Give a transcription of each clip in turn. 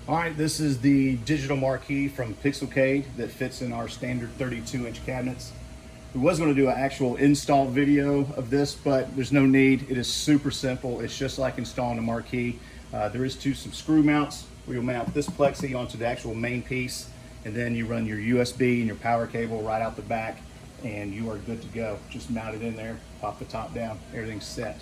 All right, this is the digital marquee from Pixelcade that fits in our standard 32-inch cabinets. We was going to do an actual install video of this, but there's no need. It is super simple. It's just like installing a marquee. There is some screw mounts where you'll mount this plexi onto the actual main piece, and then you run your USB and your power cable right out the back, and you are good to go. Just mount it in there, pop the top down, everything's set.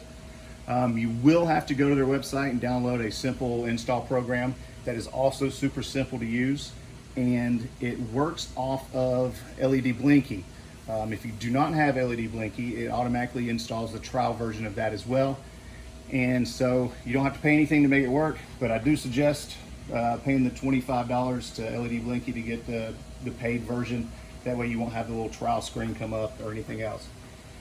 You will have to go to their website and download a simple install program that is also super simple to use, and it works off of LED Blinky. If you do not have LED Blinky, it automatically installs the trial version of that as well. And so you don't have to pay anything to make it work, but I do suggest paying the $25 to LED Blinky to get the paid version. That way you won't have the little trial screen come up or anything else.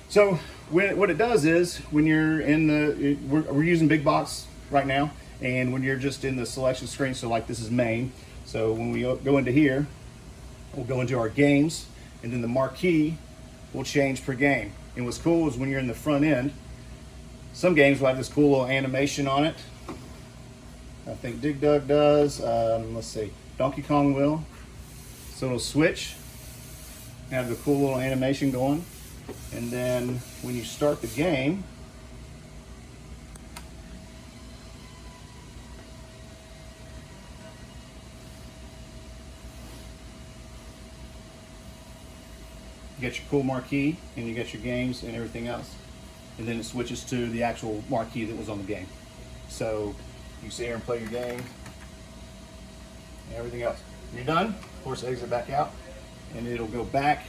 So what it does is, when you're in the, we're using big box right now, and when you're just in the selection screen, so like this is main. So when we go into here, we'll go into our games, and then the marquee will change per game. And what's cool is when you're in the front end, some games will have this cool little animation on it. I think Dig Dug does. Let's see, Donkey Kong will. So it'll switch, have the cool little animation going. And then when you start the game, you get your cool marquee, and you get your games and everything else. And then it switches to the actual marquee that was on the game. So you sit here and play your game and everything else. When you're done, of course, exit back out, and it'll go back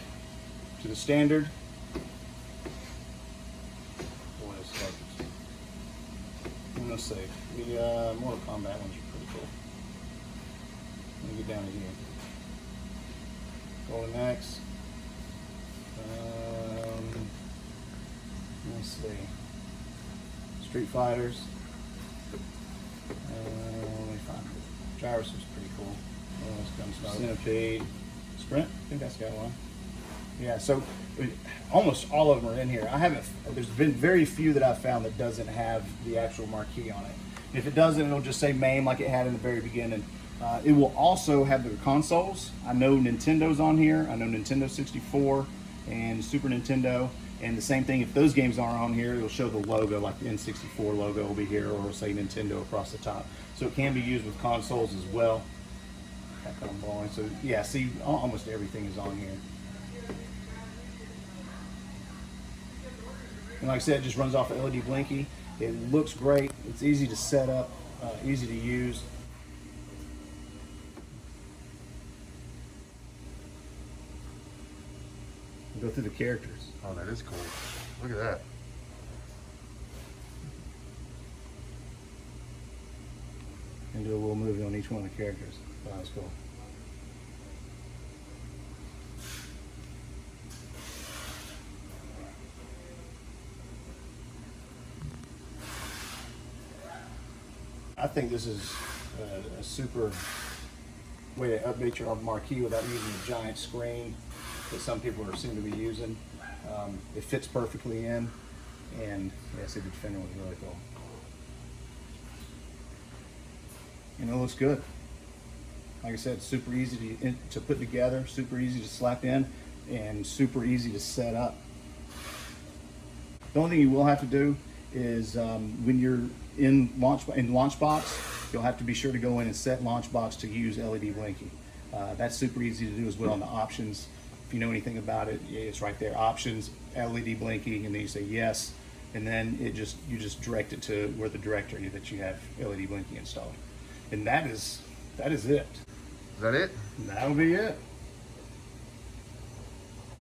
to the standard. Let's see, the Mortal Kombat ones are pretty cool. Let me get down to here. Go to next. Let's see. Street Fighters. Let me find it. Gyrus was pretty cool. Centipede. Sprint. I think that's got one. Yeah, so almost all of them are in here. There's been very few that I've found that doesn't have the actual marquee on it. If it doesn't, it'll just say MAME like it had in the very beginning. It will also have the consoles. I know Nintendo's on here. I know Nintendo 64 and Super Nintendo. And the same thing, if those games aren't on here, it'll show the logo, like the N64 logo will be here, or it'll say Nintendo across the top. So it can be used with consoles as well. So yeah, see, almost everything is on here. And like I said, it just runs off of LED Blinky. It looks great. It's easy to set up, easy to use. We'll go through the characters. Oh, that is cool. Look at that. And do a little movie on each one of the characters. Oh, that's cool. I think this is a super way to update your marquee without using a giant screen that some people seem to be using. It fits perfectly in, and yeah, see, the Defender was really cool. And it looks good. Like I said, super easy to put together, super easy to slap in, and super easy to set up. The only thing you will have to do is when you're in Launchbox, you'll have to be sure to go in and set Launchbox to use LED Blinky. That's super easy to do as well in the options. If you know anything about it, yeah, it's right there. Options, LED Blinky, and then you say yes, and then you just direct it to where the directory that you have LED Blinky installed. And that is it. Is that it? That'll be it.